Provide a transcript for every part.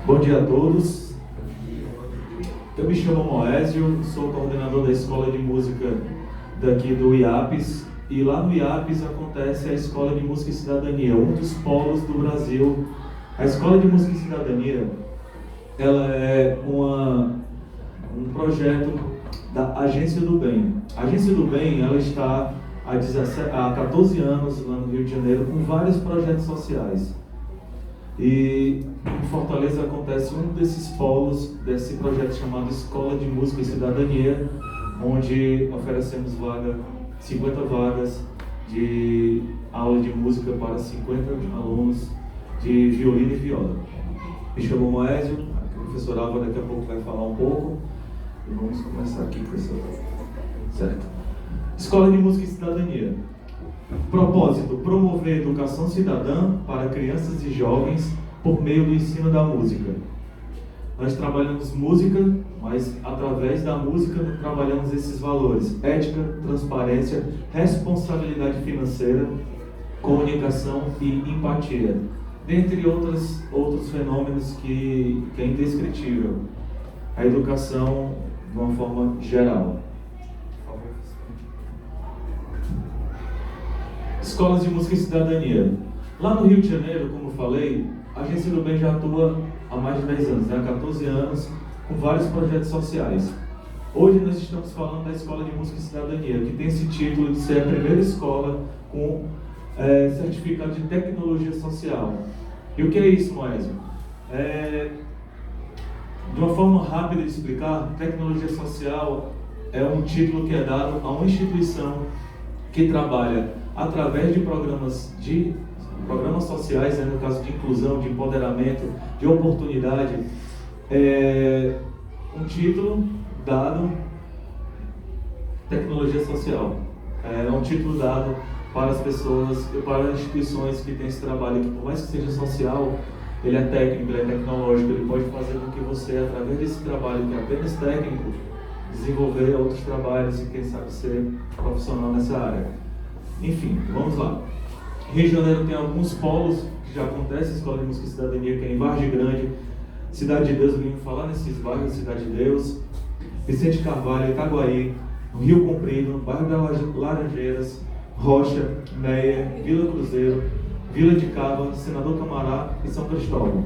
Bom dia a todos. Eu me chamo Moésio, sou coordenador da Escola de Música daqui do IAPES. E lá no IAPES acontece a Escola de Música e Cidadania, um dos polos do Brasil. A Escola de Música e Cidadania, ela é um projeto da Agência do Bem. A Agência do Bem, ela está há 14 anos lá no Rio de Janeiro com vários projetos sociais. E em Fortaleza acontece um desses polos desse projeto chamado Escola de Música e Cidadania, onde oferecemos 50 vagas de aula de música para 50 alunos de violino e viola. Me chamo Moésio, a professora Alva daqui a pouco vai falar um pouco. E vamos começar aqui, professora. Certo. Escola de Música e Cidadania. Propósito: promover educação cidadã para crianças e jovens por meio do ensino da música. Nós trabalhamos música, mas através da música trabalhamos esses valores: ética, transparência, responsabilidade financeira, comunicação e empatia, dentre outros fenômenos que é indescritível. A educação de uma forma geral. Escolas de Música e Cidadania. Lá no Rio de Janeiro, como falei, a Agência do Bem já atua há mais de 10 anos, há 14 anos, com vários projetos sociais. Hoje nós estamos falando da Escola de Música e Cidadania, que tem esse título de ser a primeira escola com certificado de tecnologia social. E o que é isso, Moésio? De uma forma rápida de explicar, tecnologia social é um título que é dado a uma instituição que trabalha através de programas sociais, no caso de inclusão, de empoderamento, de oportunidade, um título dado tecnologia social. É um título dado para as pessoas, para as instituições que têm esse trabalho, que por mais que seja social, ele é técnico, ele é tecnológico, ele pode fazer com que você, através desse trabalho que é apenas técnico, desenvolver outros trabalhos e quem sabe ser profissional nessa área. Enfim, vamos lá. Rio de Janeiro tem alguns polos que já acontecem, Escola de Música e Cidadania, que é em Vargem Grande, Cidade de Deus, eu vim falar nesses bairros, Cidade de Deus, Vicente Carvalho, Itaguaí, Rio Comprido, bairro das Laranjeiras, Rocha, Meia, Vila Cruzeiro, Vila de Cava, Senador Camará e São Cristóvão.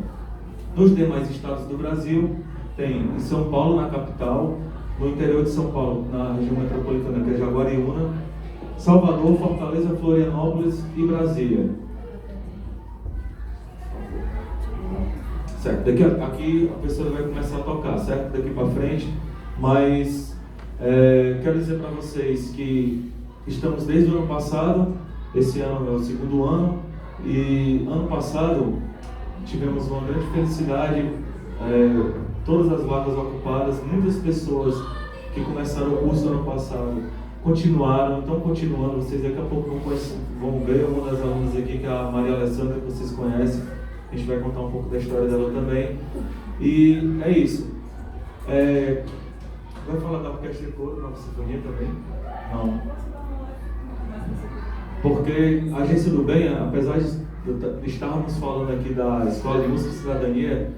Nos demais estados do Brasil, tem em São Paulo, na capital, no interior de São Paulo, na região metropolitana, que é Jaguariúna, Salvador, Fortaleza, Florianópolis e Brasília. Certo, aqui a pessoa vai começar a tocar, certo? Daqui para frente, mas quero dizer para vocês que estamos desde o ano passado, esse ano é o segundo ano, e ano passado tivemos uma grande felicidade, todas as vagas ocupadas, muitas pessoas que começaram o curso ano passado continuaram, estão continuando. Vocês daqui a pouco vão ver uma das alunas aqui, que é a Maria Alessandra, que vocês conhecem. A gente vai contar um pouco da história dela também. E é isso. Vai falar da orquestra de coro, Nova Sinfonia também? Não. Porque a Agência do Bem, apesar de estarmos falando aqui da Escola de Música e Cidadania,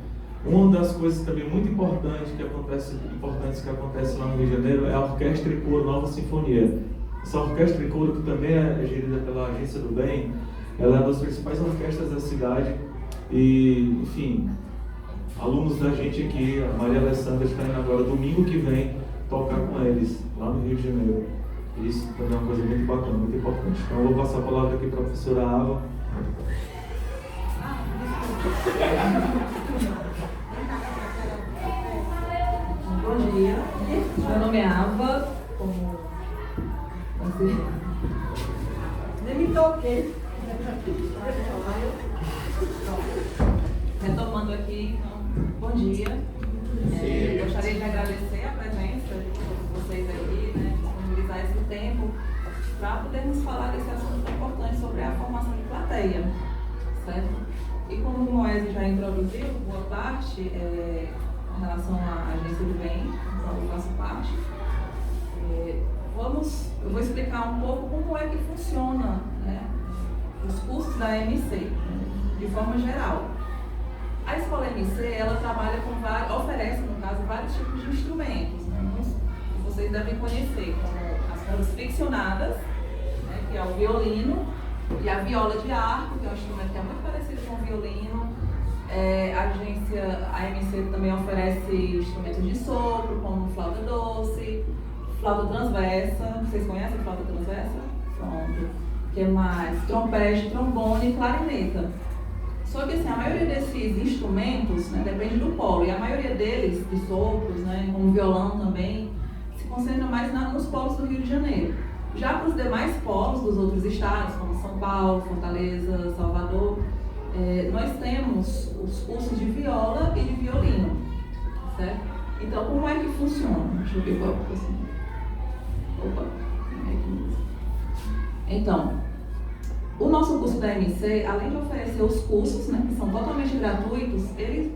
uma das coisas também muito importantes que acontece lá no Rio de Janeiro é a Orquestra e Coro Nova Sinfonia. Essa Orquestra e Coro, que também é gerida pela Agência do Bem, ela é uma das principais orquestras da cidade e, enfim, alunos da gente aqui, a Maria Alessandra está indo agora, domingo que vem, tocar com eles, lá no Rio de Janeiro. Isso também é uma coisa muito bacana, muito importante. Então eu vou passar a palavra aqui para a professora Ava. Bom dia, meu nome é Ava, nem me toquei. Retomando aqui, então, bom dia. Gostaria de agradecer a presença de vocês aqui, disponibilizar esse tempo para podermos falar desse assunto tão importante sobre a formação de plateia, certo? E como o Moésio já introduziu, boa parte em relação à Agência do Bem, então eu faço parte. Eu vou explicar um pouco como é que funciona, os cursos da MC, de forma geral. A escola MC, ela trabalha com oferece, no caso, vários tipos de instrumentos, né? Vocês devem conhecer, como as cordas friccionadas, né, que é o violino, e a viola de arco, que é um instrumento que é muito parecido com o violino. A MC também oferece instrumentos de sopro, como flauta doce, flauta transversa. Vocês conhecem a flauta transversa? Pronto. O que mais? Trompete, trombone e clarineta. Só que assim, a maioria desses instrumentos, né, depende do polo, e a maioria deles, de sopros, né, como violão também, se concentra mais nos polos do Rio de Janeiro. Já para os demais polos dos outros estados, como São Paulo, Fortaleza, Salvador, nós temos os cursos de viola e de violino, certo? Então, como é que funciona? Deixa eu ver qual é assim. Opa, então, o nosso curso da MC, além de oferecer os cursos, né, que são totalmente gratuitos, ele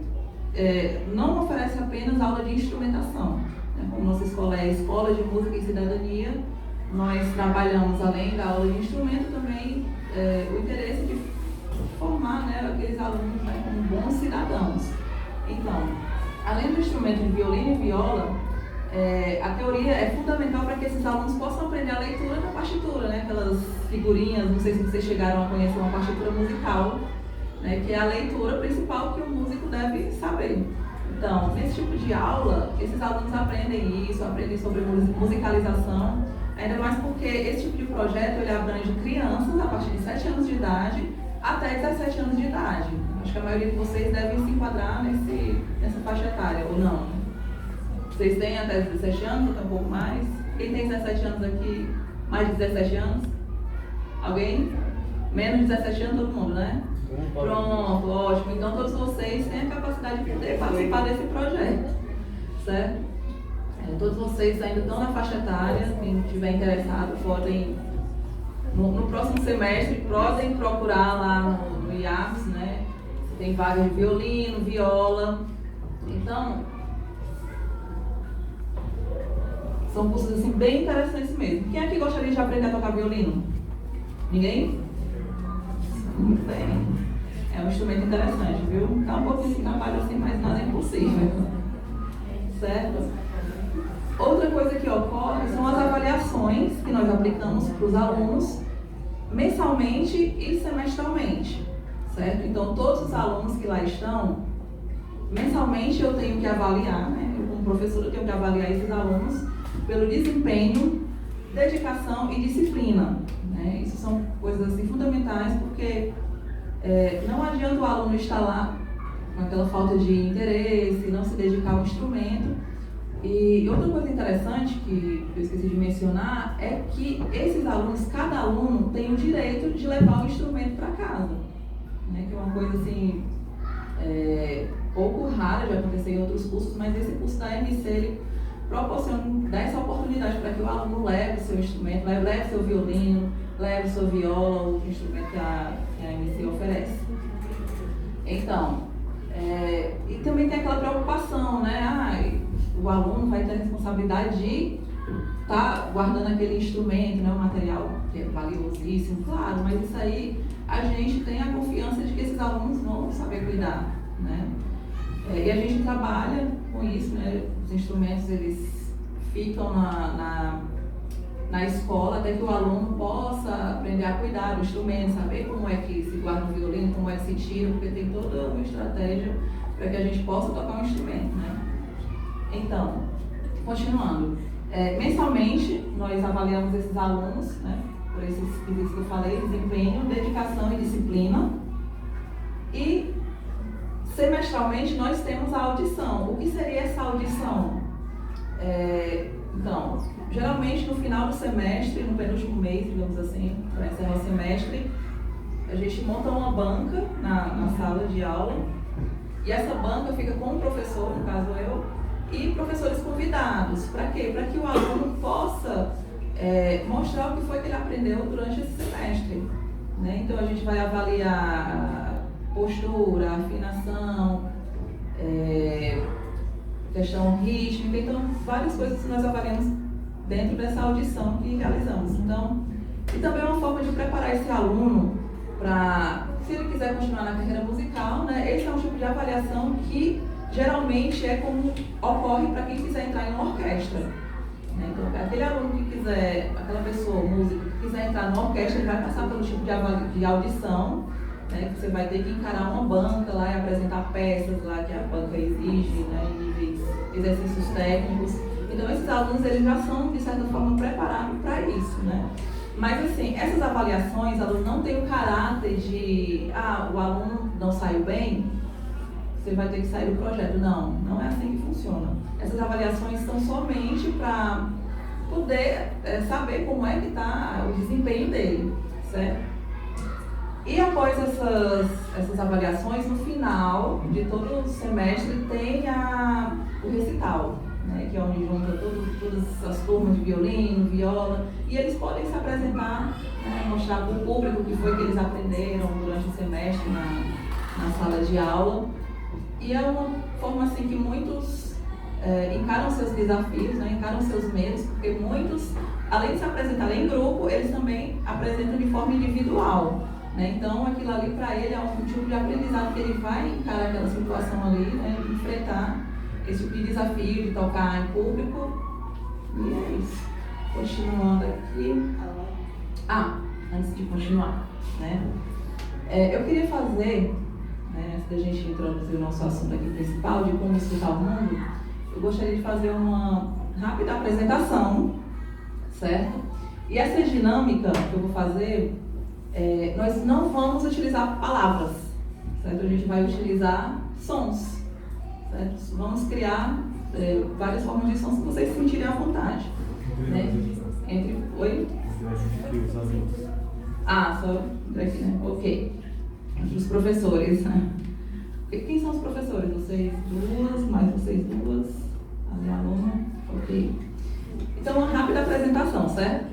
não oferece apenas aula de instrumentação. Né? Como nossa escola é a Escola de Música e Cidadania, nós trabalhamos, além da aula de instrumento, também o interesse de formar, né, aqueles alunos, né, como bons cidadãos. Então, além do instrumento de violino e viola, a teoria é fundamental para que esses alunos possam aprender a leitura da partitura, né? Aquelas figurinhas, não sei se vocês chegaram a conhecer uma partitura musical, né? Que é a leitura principal que o músico deve saber. Então, nesse tipo de aula, esses alunos aprendem isso, aprendem sobre musicalização, ainda mais porque esse tipo de projeto ele abrange crianças a partir de 7 anos de idade até 17 anos de idade. Acho que a maioria de vocês devem se enquadrar nessa faixa etária, ou não? Vocês têm até 17 anos, ou até um pouco mais? Quem tem 17 anos aqui, mais de 17 anos? Alguém? Menos de 17 anos, todo mundo, né? Pronto, ótimo. Então todos vocês têm a capacidade de poder participar desse projeto, certo? Todos vocês ainda estão na faixa etária, quem estiver interessado podem, no próximo semestre, podem procurar lá no IAPS, né? Tem vagas de violino, viola. Então, são cursos assim, bem interessantes mesmo. Quem aqui gostaria de aprender a tocar violino? Ninguém? Muito bem. É um instrumento interessante, viu? Dá um pouquinho de trabalho assim, mas nada é impossível. Certo? Outra coisa que ocorre são as avaliações que nós aplicamos para os alunos mensalmente e semestralmente. Certo? Então, todos os alunos que lá estão, mensalmente eu tenho que avaliar, né? Eu, como professora, tenho que avaliar esses alunos pelo desempenho, dedicação e disciplina. Né? Isso são coisas assim, fundamentais, porque não adianta o aluno estar lá com aquela falta de interesse, não se dedicar ao instrumento. E outra coisa interessante que eu esqueci de mencionar é que esses alunos, cada aluno tem o direito de levar o instrumento para casa. Né? Que é uma coisa assim, pouco rara de acontecer em outros cursos, mas esse curso da MC ele proporciona, dá essa oportunidade para que o aluno leve o seu instrumento, leve seu violino, leve sua viola, o instrumento que a MC oferece. Então, e também tem aquela preocupação, né? O aluno vai ter a responsabilidade de estar guardando aquele instrumento, né? Um material que é valiosíssimo, claro, mas isso aí a gente tem a confiança de que esses alunos vão saber cuidar, né? E a gente trabalha com isso, né? Os instrumentos eles ficam na escola até que o aluno possa aprender a cuidar do instrumento, saber como é que se guarda um violino, como é que se tira, porque tem toda uma estratégia para que a gente possa tocar um instrumento, né? Então, continuando, mensalmente nós avaliamos esses alunos, né? Por esses quesitos que eu falei, desempenho, dedicação e disciplina. E semestralmente nós temos a audição. O que seria essa audição? Então, geralmente no final do semestre, no penúltimo mês, digamos assim, para encerrar o semestre, a gente monta uma banca na sala de aula e essa banca fica com o professor, no caso eu, e professores convidados. Para quê? Para que o aluno possa mostrar o que foi que ele aprendeu durante esse semestre. Né? Então a gente vai avaliar postura, afinação, questão rítmica, então várias coisas que nós avaliamos dentro dessa audição que realizamos. Então, e também é uma forma de preparar esse aluno para se ele quiser continuar na carreira musical, né, esse é um tipo de avaliação que geralmente é como ocorre para quem quiser entrar em uma orquestra. Né? Então, aquele aluno que quiser, aquela pessoa, músico, que quiser entrar numa orquestra, ele vai passar pelo tipo de audição, né, que você vai ter que encarar uma banca lá e apresentar peças lá que a banca exige, né, níveis, exercícios técnicos. Então, esses alunos eles já são, de certa forma, preparados para isso, né? Mas, assim, essas avaliações, elas não têm o caráter de, o aluno não saiu bem, você vai ter que sair do projeto. Não, não é assim que funciona. Essas avaliações são somente para poder saber como é que está o desempenho dele, certo? E após essas avaliações, no final de todo o semestre, tem o recital, né, que é onde junta todas as turmas de violino, viola, e eles podem se apresentar, né, mostrar para o público o que foi que eles aprenderam durante o semestre na sala de aula. E é uma forma assim que muitos encaram seus desafios, né, encaram seus medos, porque muitos, além de se apresentarem em grupo, eles também apresentam de forma individual. Né? Então, aquilo ali para ele é um tipo de aprendizado que ele vai encarar aquela situação ali, né, enfrentar esse tipo de desafio de tocar em público. E é isso. Continuando aqui. Antes de continuar, né? Eu queria fazer, né, antes da gente introduzir o nosso assunto aqui principal, de como escutar o mundo, eu gostaria de fazer uma rápida apresentação, certo? E essa dinâmica que eu vou fazer, nós não vamos utilizar palavras, certo? A gente vai utilizar sons, certo? Vamos criar várias formas de sons que vocês se sentirem à vontade. Né? Oi? Só aqui, né? Ok. Entre os professores. Quem são os professores? Vocês duas, mais vocês duas, a minha aluna. Ok. Então, uma rápida apresentação, certo?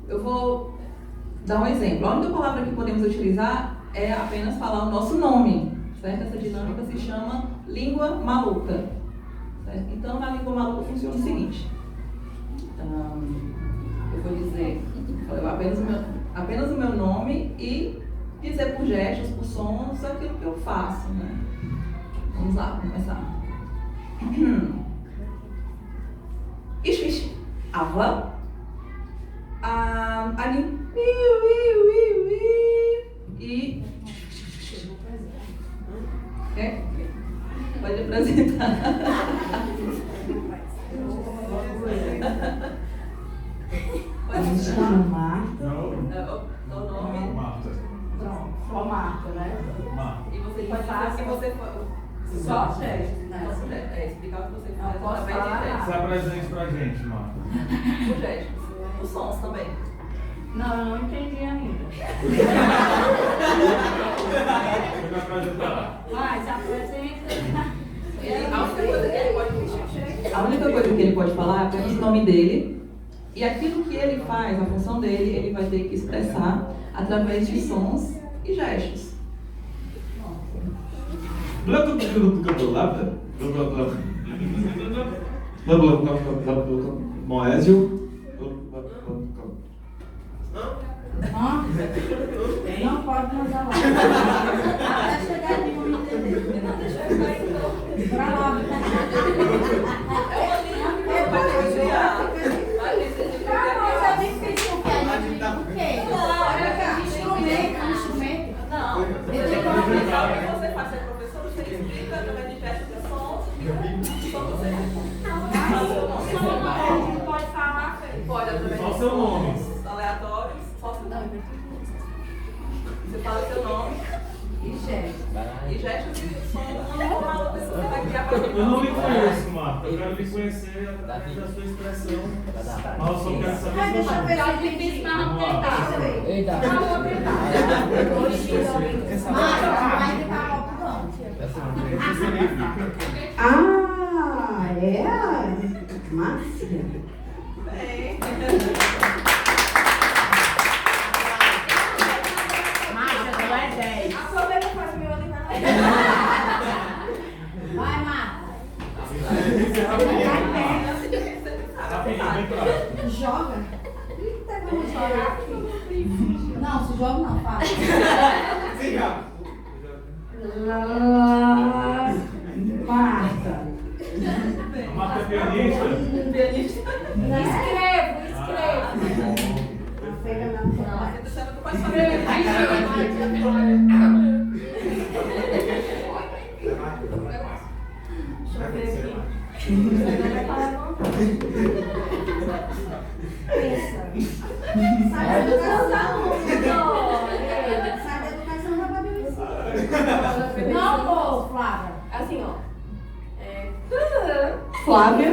Eu vou dar um exemplo. A única palavra que podemos utilizar é apenas falar o nosso nome, certo? Essa dinâmica se chama língua maluca, certo? Então, na língua maluca funciona o seguinte. Eu vou dizer apenas o meu nome e dizer por gestos, por sons, aquilo que eu faço, né? Vamos lá, vamos começar. Ixi, Ava. Ali. E. Pode apresentar. Me chamo Marta. O nome? Marta. Pronto, só Marta, né? Marta. E você pode falar o que você só gestos, né? Explicar o que você faz. Posso falar? Se apresente pra gente, Marta. Os gestos. Os sons também. Não, eu não entendi ainda. Vou apresentar. Mas apresenta. A única coisa que ele pode falar é apenas o nome dele. E aquilo que ele faz, a função dele, ele vai ter que expressar através de sons e gestos. Moésio. Não pode nos falar. Até chegar aqui não entender. Não deixa eu ficar então. Pra lá. Você faz ser professor, você explica através de gestos de sons. Você pode falar, pode através Só de seu nome. sons aleatórios, só seu nome. Você fala seu nome e gestos de sons. Uma pessoa que vai criar para Eu não lhe conheço, Marta. Eu quero lhe conhecer através da sua expressão. Mas eu só quero saber Deixa eu seu ver nome. se eu difícil, mas não tentar. Eita. Vai ficar alto, não. Márcia? bem. Márcia, tu é 10. Aproveita e faz o meu aniversário. Vai, Márcia. Joga. Vamos jogar aqui. Não, se joga não, fala. Marta. Marta é pianista. Escrevo. Pega na Você tela. tá sendo que pode fazer. Deixa eu ver aqui. Agora vai para levantar. Pensa. Sai da educação, sai da educação da bagunça. Não, pô, Flávia. Assim, ó. Flávia.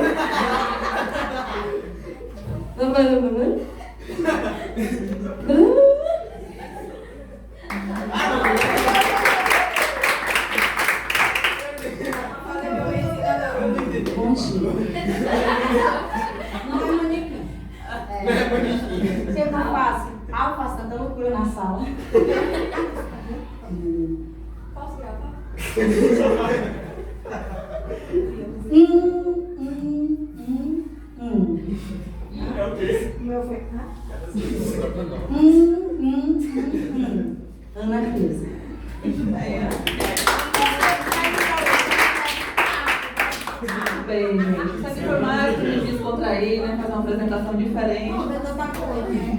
Bom dia. Não é manequim. Você não faz alface, tanta loucura na sala. Posso gravar? É o quê? O meu foi. Ana Cris. Bem, gente, isso aqui foi mais de descontrair, né? Fazer uma apresentação diferente.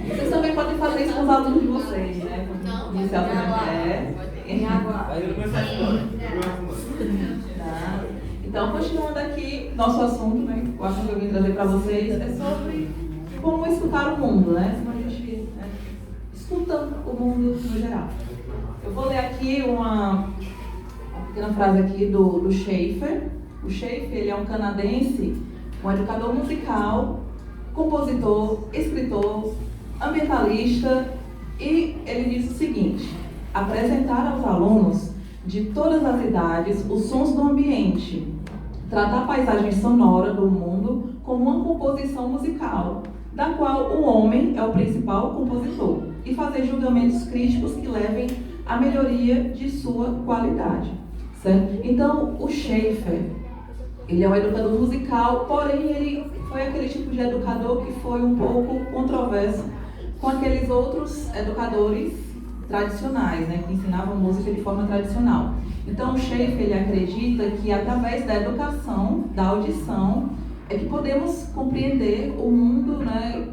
Vocês também podem fazer isso com os alunos de vocês, né? Inicialmente Em água. Tá. Então, continuando aqui, nosso assunto, né? O assunto que eu vim trazer para vocês é sobre como escutar o mundo, né? Como a gente escuta o mundo no geral. Eu vou ler aqui uma pequena frase aqui do Schaeffer. O Schaeffer, ele é um canadense, um educador musical, compositor, escritor, ambientalista, e ele diz o seguinte: apresentar aos alunos de todas as idades os sons do ambiente, tratar a paisagem sonora do mundo como uma composição musical, da qual o homem é o principal compositor, e fazer julgamentos críticos que levem à melhoria de sua qualidade. Certo? Então, o Schaeffer, ele é um educador musical, porém ele foi aquele tipo de educador que foi um pouco controverso com aqueles outros educadores tradicionais, né, que ensinavam música de forma tradicional. Então, o Schaeffer, ele acredita que através da educação, da audição, é que podemos compreender o mundo, né,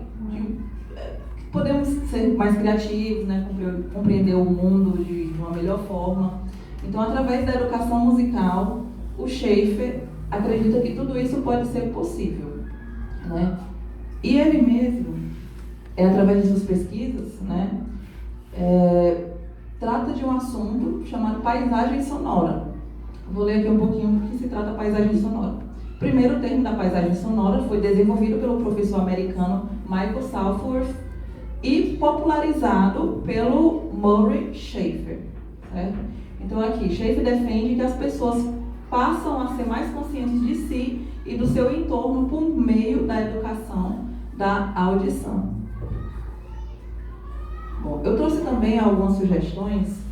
podemos ser mais criativos, né, compreender o mundo de uma melhor forma. Então, através da educação musical, o Schaeffer acredita que tudo isso pode ser possível, né? E ele mesmo, através de suas pesquisas, né, trata de um assunto chamado paisagem sonora. Vou ler aqui um pouquinho do que se trata a paisagem sonora. O primeiro termo da paisagem sonora foi desenvolvido pelo professor americano Michael Salford e popularizado pelo Murray Schaeffer. Certo? Então aqui, Schaeffer defende que as pessoas passam a ser mais conscientes de si e do seu entorno por meio da educação da audição. Bom, eu trouxe também algumas sugestões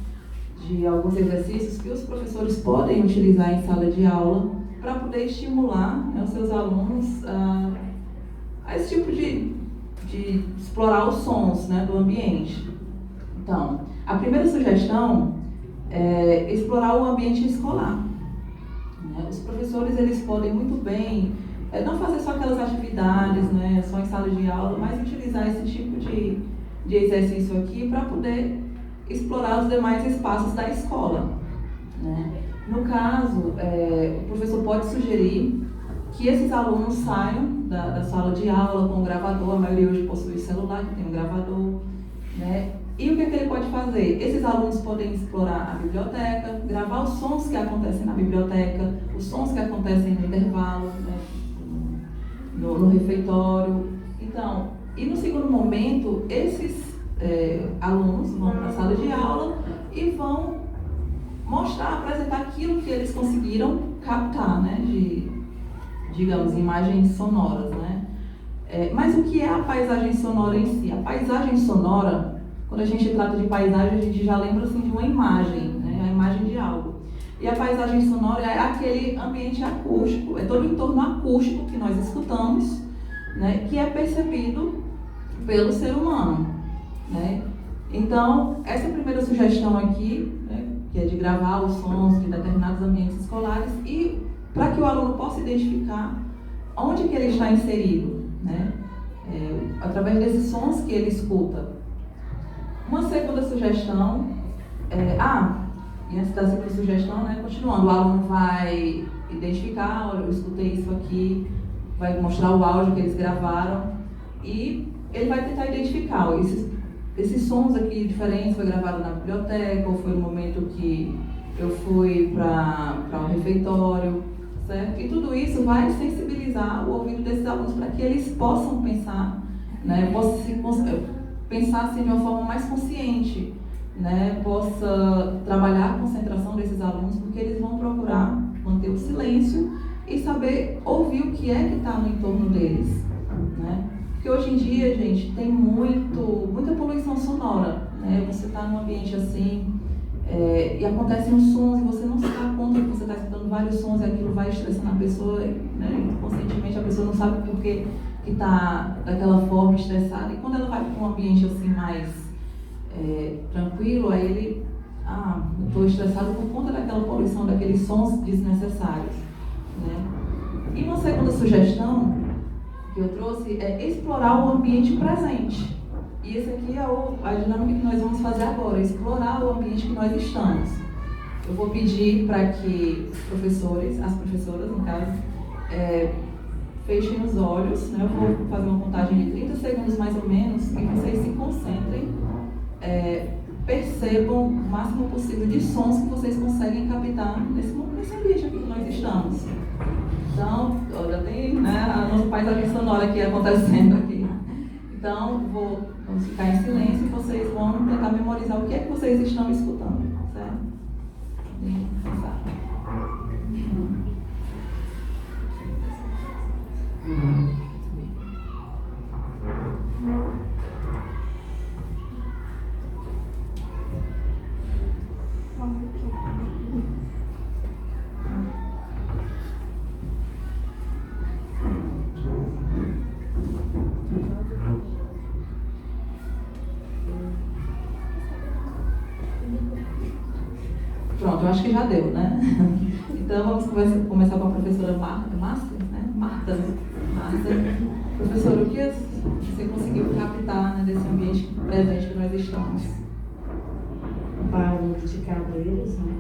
de alguns exercícios que os professores podem utilizar em sala de aula para poder estimular, né, os seus alunos a esse tipo de explorar os sons, né, do ambiente. Então, a primeira sugestão é explorar o ambiente escolar. Os professores, eles podem muito bem não fazer só aquelas atividades, né, só em sala de aula, mas utilizar esse tipo de exercício aqui para poder explorar os demais espaços da escola, né? No caso, o professor pode sugerir que esses alunos saiam da sala de aula com o gravador. A maioria hoje possui celular, que tem um gravador, né? E o que ele pode fazer? Esses alunos podem explorar a biblioteca, gravar os sons que acontecem na biblioteca, os sons que acontecem no intervalo, né, no refeitório. Então, e no segundo momento, esses alunos vão para a sala de aula e vão mostrar, apresentar aquilo que eles conseguiram captar, né, de, digamos, imagens sonoras, né? Mas o que é a paisagem sonora em si? A paisagem sonora, quando a gente trata de paisagem, a gente já lembra assim, de uma imagem, né? A imagem de algo. E a paisagem sonora é aquele ambiente acústico, é todo o entorno acústico que nós escutamos, né? Que é percebido pelo ser humano, né? Então, essa primeira sugestão aqui, né, que é de gravar os sons de determinados ambientes escolares e para que o aluno possa identificar onde que ele está inserido, né? Através desses sons que ele escuta. Uma segunda sugestão, e antes da segunda sugestão, né, continuando, o aluno vai identificar, olha, eu escutei isso aqui, vai mostrar o áudio que eles gravaram e ele vai tentar identificar, esses sons aqui diferentes foi gravado na biblioteca, ou foi no momento que eu fui para um refeitório, certo? E tudo isso vai sensibilizar o ouvido desses alunos para que eles possam pensar, né, pensar assim, de uma forma mais consciente, né, possa trabalhar a concentração desses alunos, porque eles vão procurar manter o silêncio e saber ouvir o que é que está no entorno deles, né? Porque hoje em dia, gente, tem muita poluição sonora, né? Você está num ambiente assim, e acontecem uns sons e você não se dá conta que você está escutando vários sons e aquilo vai estressando a pessoa, né? Inconscientemente a pessoa não sabe por que está daquela forma estressada. E quando ela vai para um ambiente assim mais tranquilo, aí ele, eu estou estressado por conta daquela poluição, daqueles sons desnecessários, né? E uma segunda sugestão que eu trouxe é explorar o ambiente presente. E esse aqui é a dinâmica que nós vamos fazer agora, explorar o ambiente que nós estamos. Eu vou pedir para que os professores, as professoras no caso, fechem os olhos, né? Eu vou fazer uma contagem de 30 segundos mais ou menos, e vocês se concentrem, percebam o máximo possível de sons que vocês conseguem captar nesse ambiente aqui que nós estamos. Então, já tem, né, a nossa paisagem sonora aqui acontecendo aqui. Então, vamos ficar em silêncio e vocês vão tentar memorizar o que é que vocês estão escutando, certo? E pensar. Pronto, eu acho que já deu, né? Então vamos começar com a professora Marta. Professora, o que você conseguiu captar, né, desse ambiente presente que nós estamos? Barulho de cadeiras, né?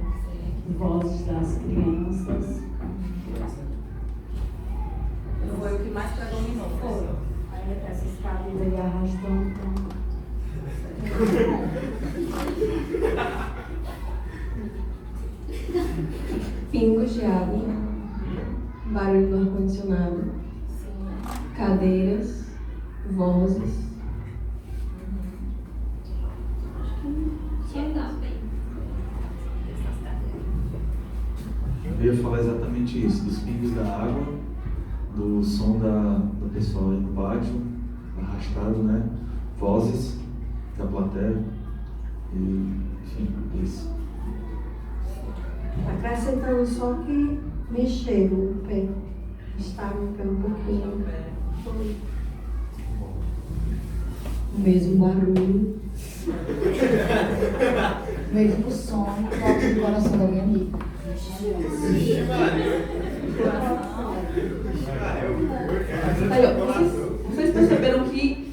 Vozes das crianças. Foi o que mais predominou. Foi. Aí essas cadeiras aí arrastando. Pingos de água, barulho do ar-condicionado, cadeiras, vozes. Eu ia falar exatamente isso, dos pingos da água, do som da pessoa aí no pátio, arrastado, né? Vozes da plateia, e enfim, isso. Acrescentando só que mexeram o pé. Estavam o pé um pouquinho. Foi. O mesmo barulho, o mesmo som, toca no coração da minha amiga. Aí, ó, vocês perceberam que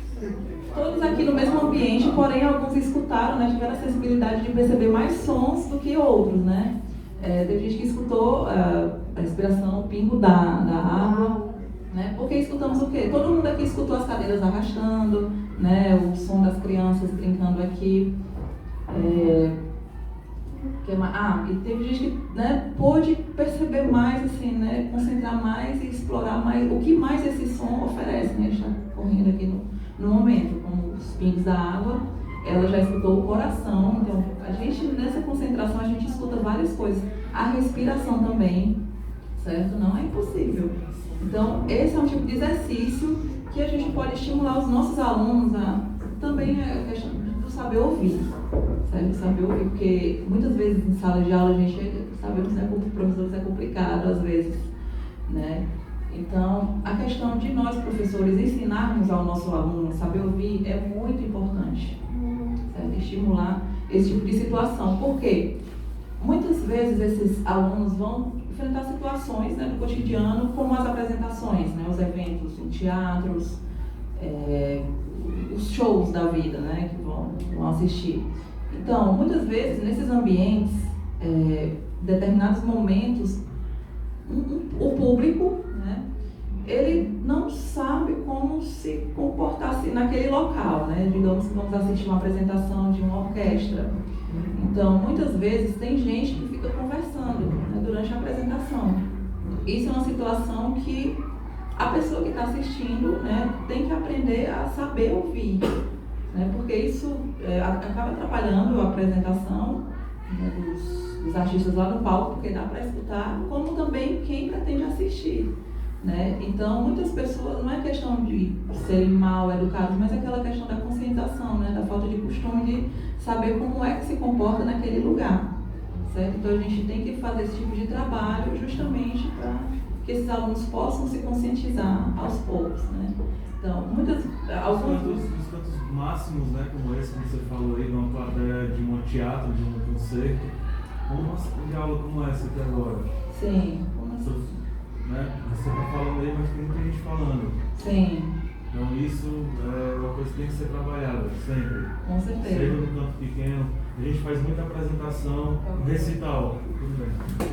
todos aqui no mesmo ambiente, porém alguns escutaram, né, tiveram a sensibilidade de perceber mais sons do que outros, né? Teve gente que escutou a respiração, o pingo da água, né? Porque escutamos o quê? Todo mundo aqui escutou as cadeiras arrastando, né? O som das crianças brincando aqui. E teve gente que, né, pôde perceber mais, assim, né, concentrar mais e explorar mais o que mais esse som oferece, né? Está correndo aqui no momento, como os pingos da água. Ela já escutou o coração, então a gente, nessa concentração, a gente escuta várias coisas. A respiração também, certo? Não é impossível. Então, esse é um tipo de exercício que a gente pode estimular os nossos alunos a também a questão do saber ouvir, certo? Saber ouvir, porque muitas vezes em sala de aula a gente chega, sabemos, né, como professores é complicado às vezes, né? Então, a questão de nós, professores, ensinarmos ao nosso aluno a saber ouvir é muito importante, certo? Estimular esse tipo de situação. Por quê? vezes esses alunos vão enfrentar situações, né, do cotidiano, como as apresentações, né, os eventos em teatros, os shows da vida, né, que vão assistir. Então, muitas vezes, nesses ambientes, determinados momentos, o público, né, ele não sabe como se comportar naquele local, né? Digamos que vamos assistir uma apresentação de uma orquestra. Então, muitas vezes, tem gente que fica conversando, né, durante a apresentação. Isso é uma situação que a pessoa que está assistindo, né, tem que aprender a saber ouvir, né? Porque isso acaba atrapalhando a apresentação, né, dos artistas lá no palco, porque dá para escutar, como também quem pretende assistir, né? Então, muitas pessoas, não é questão de serem mal educados, mas é aquela questão da conscientização, né? Da falta de costume de saber como é que se comporta naquele lugar, certo? Então, a gente tem que fazer esse tipo de trabalho justamente para que esses alunos possam se conscientizar aos poucos, né? Então, alguns os cantos máximos, né, como esse que você falou aí, de uma plateia, de um teatro, de um concerto, uma aula como essa aqui agora. Sim. Né? Você está falando aí, mas tem muita gente falando. Sim. Então isso é uma coisa que tem que ser trabalhada, sempre. Com certeza. Seja no canto pequeno, a gente faz muita apresentação, recital, tudo bem.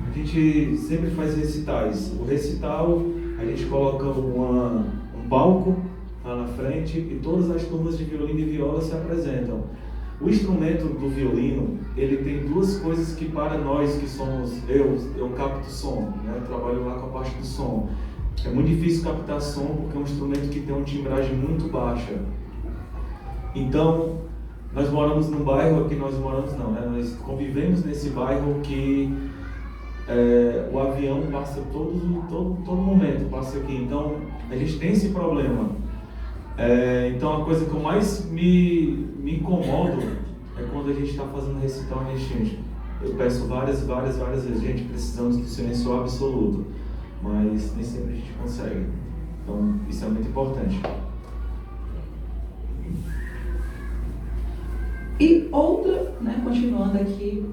A gente sempre faz recitais. O recital, a gente coloca um palco lá na frente e todas as turmas de violino e viola se apresentam. O instrumento do violino, ele tem duas coisas que para nós que somos, eu capto som, né? Eu trabalho lá com a parte do som. É muito difícil captar som porque é um instrumento que tem uma timbragem muito baixa. Então, nós moramos num bairro, aqui nós moramos não, né? Nós convivemos nesse bairro que o avião passa todo momento, passa aqui. Então, a gente tem esse problema. Então, a coisa que eu mais me incomodo é quando a gente está fazendo recital em gente. Eu peço várias vezes, gente, precisamos do silêncio absoluto, mas nem sempre a gente consegue. Então, isso é muito importante. E outra, né, continuando aqui,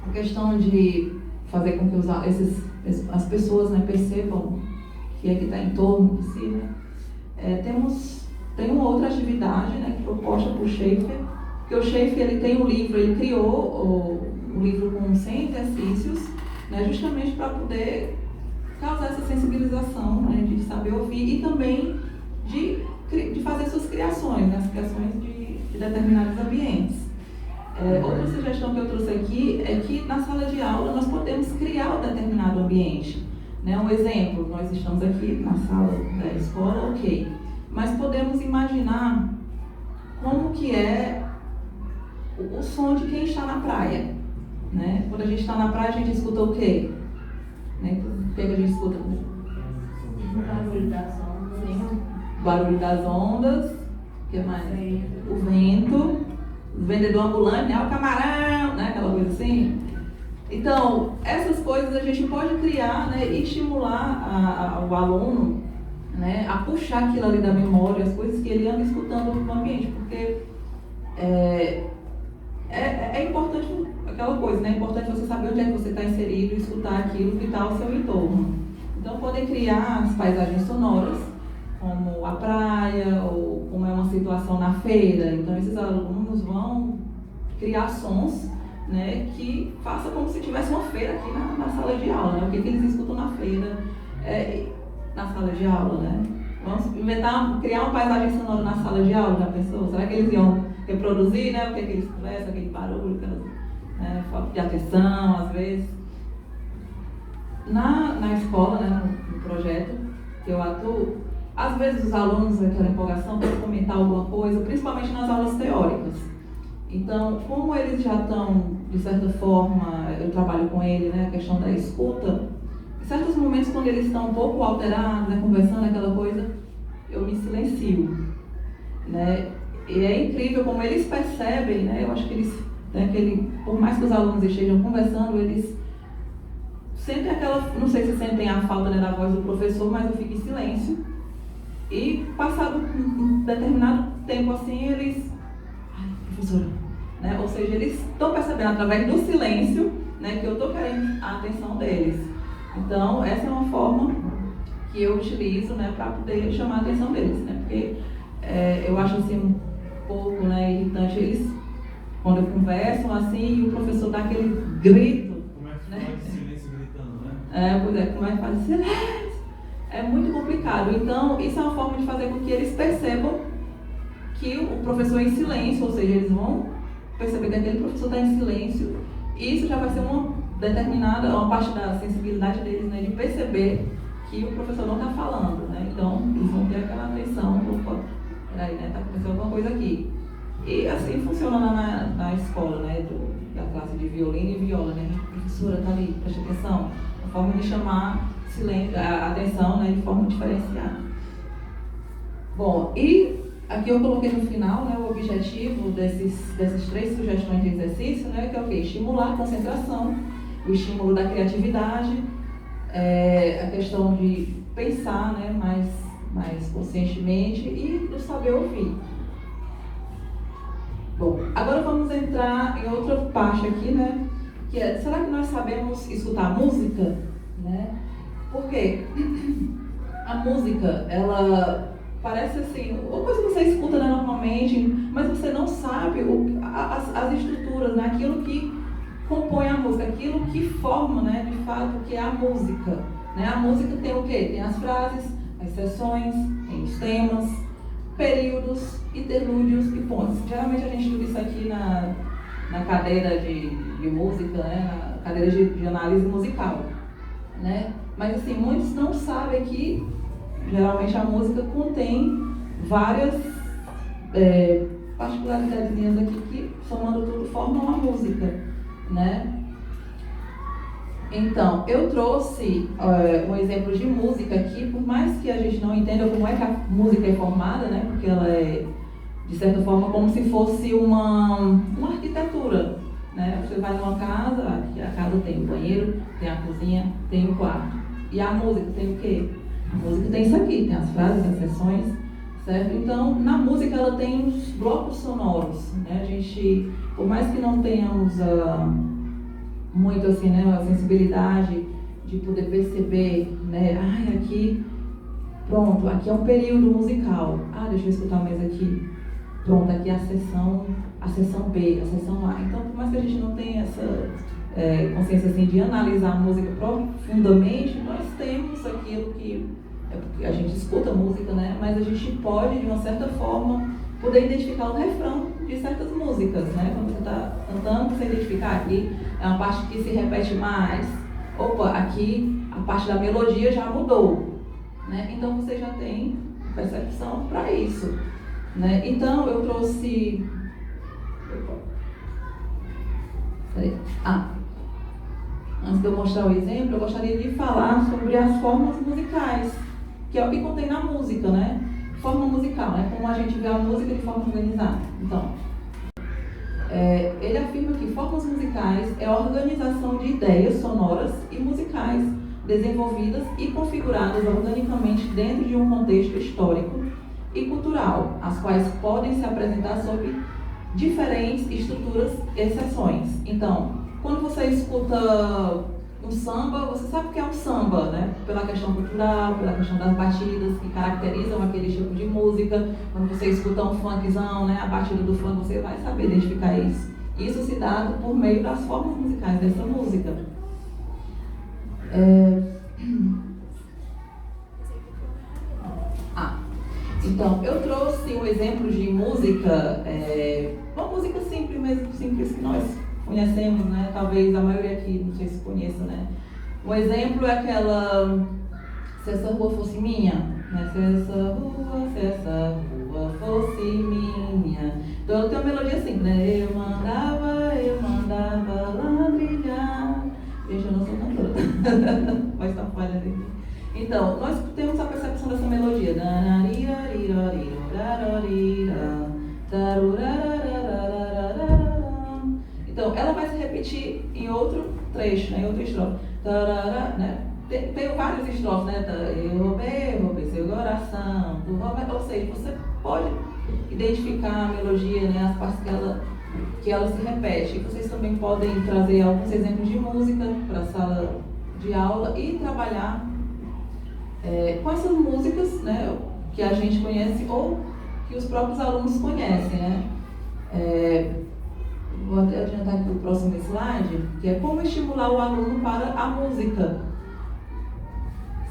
a questão de fazer com que as pessoas, né, percebam o que é que está em torno de si, né? Tem uma outra atividade, né, proposta por Schaeffer, porque o Schaeffer, ele tem um livro, ele criou um livro com 100 exercícios, né, justamente para poder causar essa sensibilização, né, de saber ouvir e também de fazer suas criações, né, as criações de determinados ambientes. Outra sugestão que eu trouxe aqui é que na sala de aula nós podemos criar um determinado ambiente, né? Um exemplo, nós estamos aqui na sala da escola, ok, mas podemos imaginar como que é o som de quem está na praia, né? Quando a gente está na praia, a gente escuta o quê? Né? O que a gente escuta? O barulho das ondas. Sim, o barulho das ondas, o que mais? O vento, o vendedor ambulante, né? O camarão, né? Aquela coisa assim. Então, essas coisas a gente pode criar, né? E estimular o aluno, né, a puxar aquilo ali da memória, as coisas que ele anda escutando no ambiente, porque é importante aquela coisa, né? É importante você saber onde é que você está inserido e escutar aquilo que está ao seu entorno. Então, podem criar as paisagens sonoras, como a praia, ou como é uma situação na feira. Então, esses alunos vão criar sons, né, que faça como se tivesse uma feira aqui na sala de aula, né? O que eles escutam na feira, na sala de aula, né? Vamos criar uma paisagem sonora na sala de aula, já pensou? Será que eles iam reproduzir, né? O que eles conversam, aquele barulho, falta de atenção, às vezes. Na escola, né, no projeto que eu atuo, às vezes os alunos, aquela empolgação, podem comentar alguma coisa, principalmente nas aulas teóricas. Então, como eles já estão, de certa forma, eu trabalho com ele, né, a questão da escuta, em certos momentos, quando eles estão um pouco alterados, né, conversando aquela coisa, eu me silencio, né? E é incrível como eles percebem, né? Eu acho que eles, por mais que os alunos estejam conversando, eles sentem aquela, não sei se sentem a falta, né, da voz do professor, mas eu fico em silêncio. E passado um determinado tempo assim, eles... Ai, professora, né? Ou seja, eles estão percebendo através do silêncio, né, né, que eu estou querendo a atenção deles. Então, essa é uma forma que eu utilizo, né, para poder chamar a atenção deles, né, porque eu acho assim um pouco, né, irritante eles, quando conversam assim, e o professor dá aquele grito. Como é que faz silêncio gritando, né? Pois é, como é que faz silêncio? É muito complicado. Então, isso é uma forma de fazer com que eles percebam que o professor é em silêncio, ou seja, eles vão perceber que aquele professor está em silêncio, e isso já vai ser uma parte da sensibilidade deles, né, de perceber que o professor não está falando, né? Então, eles vão ter aquela atenção, opa, peraí, né, está acontecendo alguma coisa aqui. E assim funciona lá na escola, né, da classe de violino e viola, né? A professora está ali, preste atenção. Uma forma de chamar a atenção, né, de forma diferenciada. Bom, e aqui eu coloquei no final, né, o objetivo dessas 3 sugestões de exercício, né, que é o quê? Estimular a concentração, o estímulo da criatividade, a questão de pensar, né, mais conscientemente e do saber ouvir. Bom, agora vamos entrar em outra parte aqui, né, que é, será que nós sabemos escutar música? Né? Porque a música, ela parece assim, uma coisa que você escuta, né, normalmente, mas você não sabe as estruturas, né, aquilo que compõe a música, aquilo que forma, né, de fato, que é a música. Né? A música tem o quê? Tem as frases, as seções, tem os temas, períodos, interlúdios e pontos. Geralmente a gente estuda isso aqui na cadeira de música, né, na cadeira de análise musical. Né? Mas assim, muitos não sabem que geralmente a música contém várias particularidades aqui que, somando tudo, formam uma música. Né? Então, eu trouxe um exemplo de música aqui, por mais que a gente não entenda como é que a música é formada, né? Porque ela é, de certa forma, como se fosse uma arquitetura. Né? Você vai numa casa, aqui a casa tem o banheiro, tem a cozinha, tem o quarto. E a música tem o quê? A música tem isso aqui, tem as frases, as seções, certo? Então, na música ela tem os blocos sonoros. Né? A gente, por mais que não tenhamos muito assim, né, a sensibilidade de poder perceber, né, aqui, pronto, aqui é um período musical. Deixa eu escutar mais aqui. Pronto, aqui é a sessão B, a sessão A. Então, por mais que a gente não tenha essa consciência assim, de analisar a música profundamente, nós temos aquilo que a gente escuta música, né? Mas a gente pode, de uma certa forma, poder identificar o refrão de certas músicas, né? Quando você está cantando, você identificar aqui é uma parte que se repete mais. Opa, aqui a parte da melodia já mudou, né? Então você já tem percepção para isso. Né? Então, eu trouxe... Antes de eu mostrar o exemplo, eu gostaria de falar sobre as formas musicais, que é o que contém na música, né? Forma musical, né? Como a gente vê a música de forma organizada. Então, ele afirma que formas musicais é a organização de ideias sonoras e musicais desenvolvidas e configuradas organicamente dentro de um contexto histórico e cultural, as quais podem se apresentar sob diferentes estruturas e seções. Então, quando você escuta um samba, você sabe o que é um samba, né? Pela questão cultural, pela questão das batidas que caracterizam aquele tipo de música. Quando você escuta um funkzão, né? A batida do funk, você vai saber identificar isso. Isso se dá por meio das formas musicais dessa música. Então, eu trouxe um exemplo de música, uma música simples mesmo, simples que nós conhecemos, né? Talvez a maioria aqui, não sei se conheça, né? Um exemplo é aquela Se Essa Rua Fosse Minha, né? Se essa rua fosse minha. Então, ela tem uma melodia assim, né? Eu mandava lá brilhar. Gente, eu não sou cantora, mas tá falha dele. Então, nós temos a percepção dessa melodia. Então, ela vai se repetir em outro trecho, né, em outra estrofe. Né? Tem vários estrofes, né? Eu roubei seu coração. Ou seja, você pode identificar a melodia, né, as partes que ela que ela se repete. Vocês também podem trazer alguns exemplos de música para a sala de aula e trabalhar com essas músicas, né, que a gente conhece ou que os próprios alunos conhecem, né? Vou até adiantar aqui o próximo slide, que é como estimular o aluno para a música.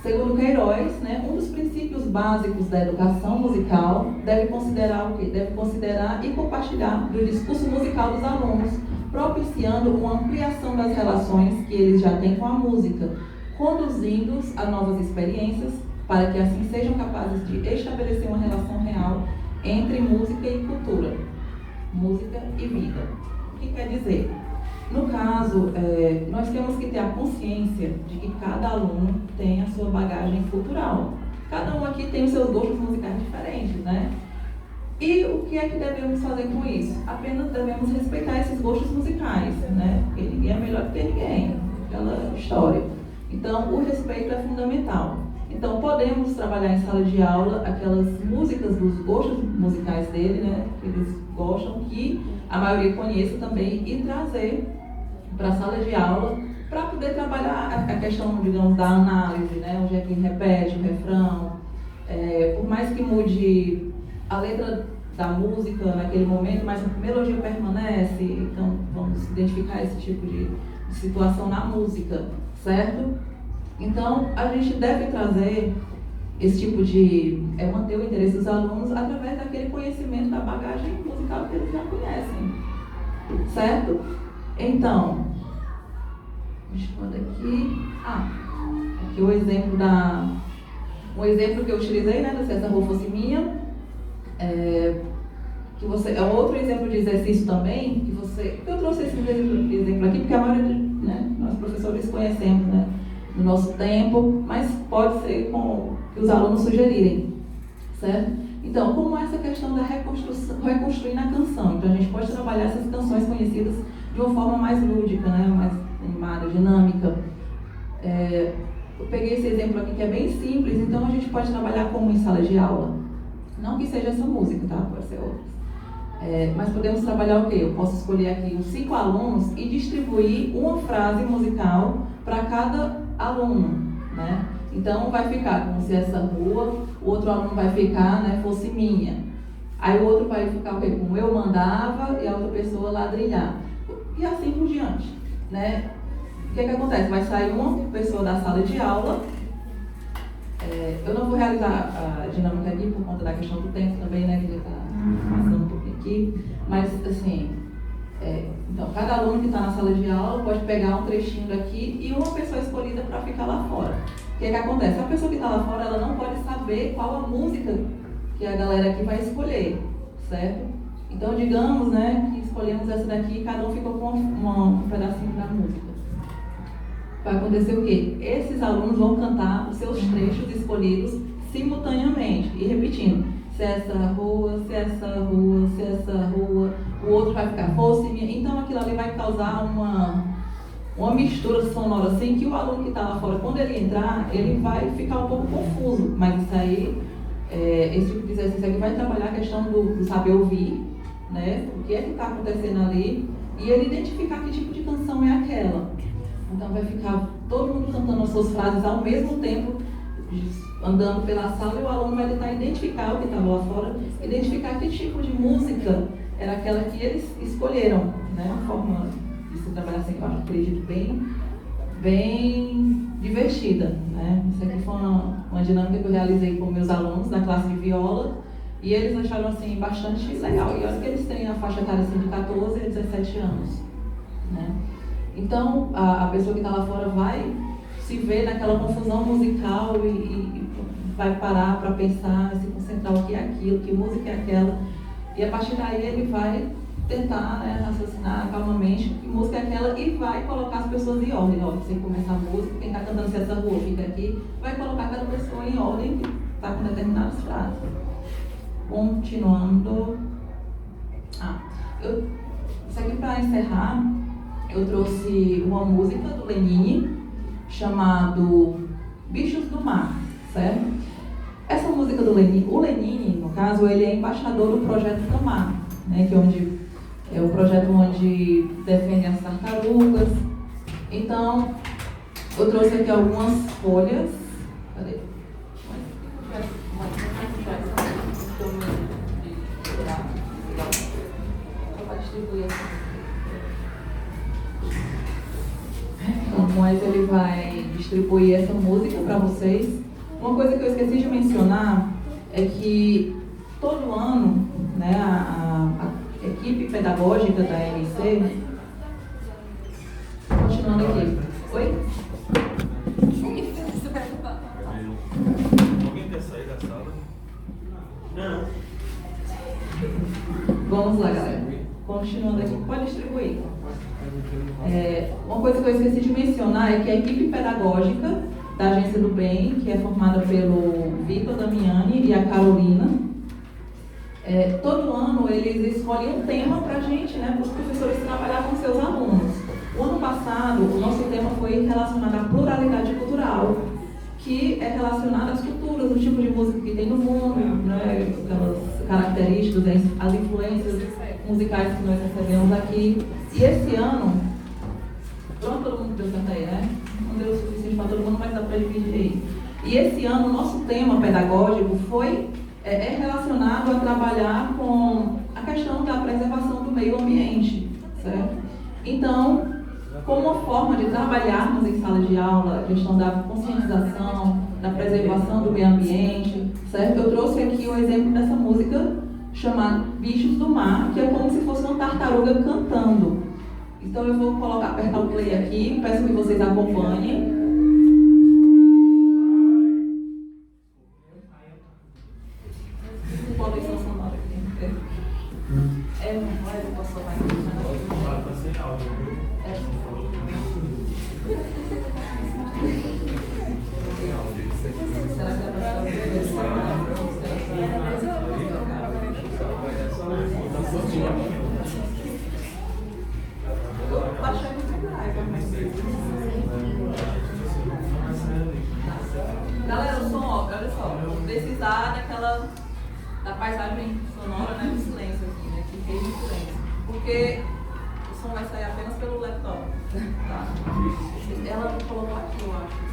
Segundo Queiroz, né, um dos princípios básicos da educação musical deve considerar o quê? Deve considerar e compartilhar do discurso musical dos alunos, propiciando uma ampliação das relações que eles já têm com a música, conduzindo-os a novas experiências, para que assim sejam capazes de estabelecer uma relação real entre música e cultura, música e vida. O que quer dizer? No caso, nós temos que ter a consciência de que cada aluno tem a sua bagagem cultural. Cada um aqui tem os seus gostos musicais diferentes, né? E o que é que devemos fazer com isso? Apenas devemos respeitar esses gostos musicais, né? Porque ninguém é melhor do que ninguém, aquela história. Então, o respeito é fundamental. Então, podemos trabalhar em sala de aula aquelas músicas dos gostos musicais dele, né? Que eles gostam, que a maioria conheça também, e trazer para a sala de aula para poder trabalhar a questão, digamos, da análise, né? Onde é que repete o refrão. Por mais que mude a letra da música naquele momento, mas a melodia permanece. Então, vamos identificar esse tipo de situação na música, certo? Então, a gente deve trazer esse tipo de... manter o interesse dos alunos através daquele conhecimento da bagagem musical que eles já conhecem, certo? Então, deixa eu ver aqui... aqui o exemplo um exemplo que eu utilizei, né, Se Essa Rua Fosse Minha, é outro exemplo de exercício também, eu trouxe esse exemplo aqui porque a maioria, né, nós professores conhecemos, né, no nosso tempo, mas pode ser que os alunos sugerirem, certo? Então, como essa questão da reconstruir na canção, então a gente pode trabalhar essas canções conhecidas de uma forma mais lúdica, né, mais animada, dinâmica. Eu peguei esse exemplo aqui que é bem simples, então a gente pode trabalhar como em sala de aula. Não que seja essa música, tá? Pode ser outras. Mas podemos trabalhar o quê? Eu posso escolher aqui os 5 alunos e distribuir uma frase musical para cada aluno, né? Então vai ficar como Se Essa Rua, o outro aluno vai ficar, né, Fosse Minha. Aí o outro vai ficar o quê? Como Eu Mandava e a outra pessoa Ladrilhar. E assim por diante, né? O que acontece? Vai sair uma pessoa da sala de aula. Eu não vou realizar a dinâmica aqui por conta da questão do tempo também, né, que já está passando um pouquinho aqui, mas assim, então cada aluno que está na sala de aula pode pegar um trechinho daqui e uma pessoa escolhida para ficar lá fora. O que acontece? A pessoa que está lá fora, ela não pode saber qual a música que a galera aqui vai escolher, certo? Então digamos, né, que escolhemos essa daqui e cada um ficou com um pedacinho da música. Vai acontecer o quê? Esses alunos vão cantar os seus trechos escolhidos simultaneamente e repetindo: Se essa rua, se essa rua, se essa rua. O outro vai ficar Fosse Minha. Então aquilo ali vai causar uma mistura sonora assim, que o aluno que está lá fora, quando ele entrar, ele vai ficar um pouco confuso. Mas isso aí, esse tipo de exercício aqui vai trabalhar a questão do saber ouvir, né? O que é que está acontecendo ali, e ele identificar que tipo de canção é aquela. Então vai ficar todo mundo cantando as suas frases ao mesmo tempo, andando pela sala, e o aluno vai tentar identificar o que estava lá fora, identificar que tipo de música era aquela que eles escolheram, né? Uma forma de se trabalhar assim, eu acredito, bem divertida, né? Isso aqui foi uma dinâmica que eu realizei com meus alunos da classe de viola, e eles acharam assim bastante legal. E olha que eles têm a faixa etária assim, de 14 a 17 anos, né? Então, a pessoa que está lá fora vai se ver naquela confusão musical e vai parar para pensar, se concentrar o que é aquilo, que música é aquela. E a partir daí ele vai tentar, né, raciocinar calmamente que música é aquela e vai colocar as pessoas em ordem. Ó, você começa a música, quem está cantando Se Essa Rua fica aqui, vai colocar cada pessoa em ordem que está com determinadas frases. Continuando. Isso aqui para encerrar, eu trouxe uma música do Lenine chamado Bichos do Mar, certo? Essa música do Lenine, o Lenine, no caso, ele é embaixador do projeto Tamar, né, que é onde É um projeto onde defende as tartarugas. Então, eu trouxe aqui algumas folhas. Cadê? Só para distribuir aqui. Então, o Moés ele vai distribuir essa música para vocês. Uma coisa que eu esqueci de mencionar é que todo ano, né, a equipe pedagógica da MC, continuando aqui. Oi? Alguém quer sair da sala? Não. Vamos lá, galera. Continuando aqui. Pode distribuir. Uma coisa que eu esqueci de mencionar é que a equipe pedagógica da Agência do Bem, que é formada pelo Vitor Damiani e a Carolina, todo ano eles escolhem um tema para a gente, né, para os professores trabalhar com seus alunos. O ano passado, o nosso tema foi relacionado à pluralidade cultural, que é relacionado às culturas, o tipo de música que tem no mundo, né, aquelas características, as influências musicais que nós recebemos aqui. E esse ano, pronto, todo mundo deu certo aí, né? Não deu o suficiente para todo mundo, mas dá para dividir aí. E esse ano, o nosso tema pedagógico é relacionado a trabalhar com a questão da preservação do meio ambiente, certo? Então, como uma forma de trabalharmos em sala de aula a questão da conscientização, da preservação do meio ambiente, certo? Eu trouxe aqui o exemplo dessa música chamada Bichos do Mar, que é como se fosse uma tartaruga cantando. Então eu vou apertar o play aqui, peço que vocês acompanhem. Pode ser sonora aqui. Não é, eu posso falar aqui. Está sem áudio, viu? Será que dá para baixar muito galera, o som, olha só, vou precisar da paisagem sonora, né, do silêncio aqui, né, que fez o silêncio, porque o som vai sair apenas pelo laptop, tá? Ela colocou aqui, eu acho.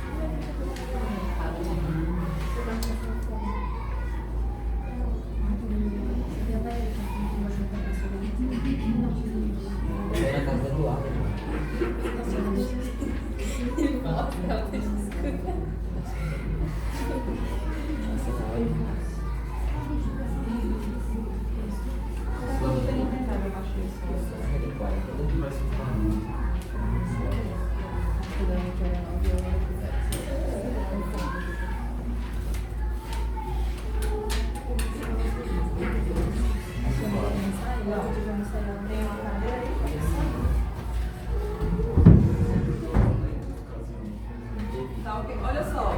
Tá, ok. Olha só.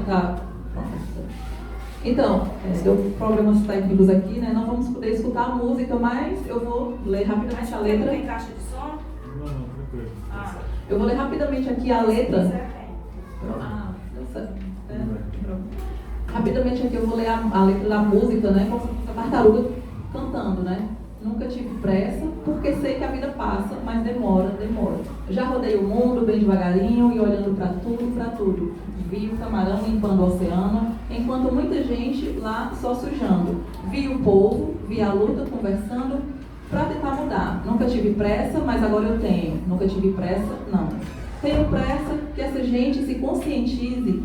Tá. Então, deu problemas técnicos aqui, né? Não vamos poder escutar a música, mas eu vou ler rapidamente a letra. Tem caixa de som? Não, tranquilo. Eu vou ler rapidamente aqui a letra. Deu certo. Pronto. Rapidamente aqui eu vou ler a letra da música, né? Como a tartaruga cantando, né? Nunca tive pressa, porque sei que a vida passa, mas demora. Já rodei o mundo bem devagarinho e olhando pra tudo. Vi o camarão limpando o oceano, enquanto muita gente lá só sujando. Vi o povo, vi a luta conversando pra tentar mudar. Nunca tive pressa, mas agora eu tenho. Nunca tive pressa, não. Tenho pressa que essa gente se conscientize,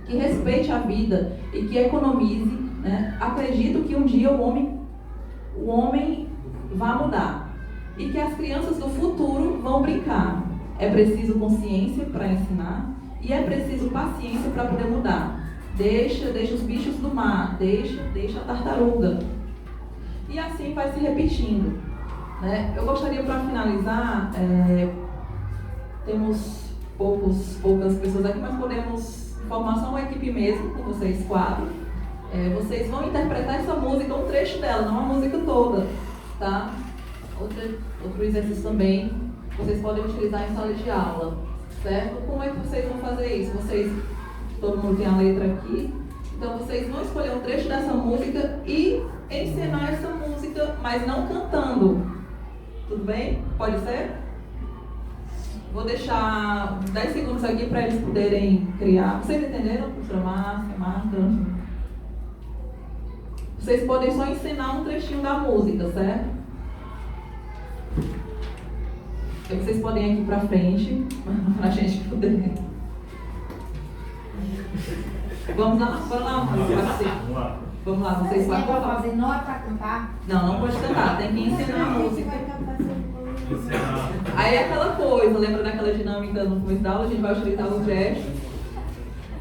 que respeite a vida e que economize, né? Acredito que um dia o homem vai mudar e que as crianças do futuro vão brincar. É preciso consciência para ensinar e é preciso paciência para poder mudar. Deixa os bichos do mar, deixa a tartaruga. E assim vai se repetindo, né? Eu gostaria, para finalizar, temos poucas pessoas aqui, mas podemos formar só uma equipe mesmo, com vocês quatro. Vocês vão interpretar essa música, um trecho dela, não a música toda, tá? Outro exercício também, vocês podem utilizar em sala de aula, certo? Como é que vocês vão fazer isso? Todo mundo tem a letra aqui, então vocês vão escolher um trecho dessa música e ensinar essa música música, mas não cantando. Tudo bem? Pode ser? Vou deixar 10 segundos aqui para eles poderem criar. Vocês entenderam? Professora Márcia, Marta? Vocês podem só ensinar um trechinho da música, certo? Aí vocês podem ir aqui pra frente, pra gente poder. Vamos lá, Vamos lá, vocês Vai podem fazer, não é pra cantar? Não, não pode cantar, tem que ensinar a música. Vai cantar sobre Aí é aquela coisa, lembra daquela dinâmica no começo da aula? A gente vai utilizar os gestos.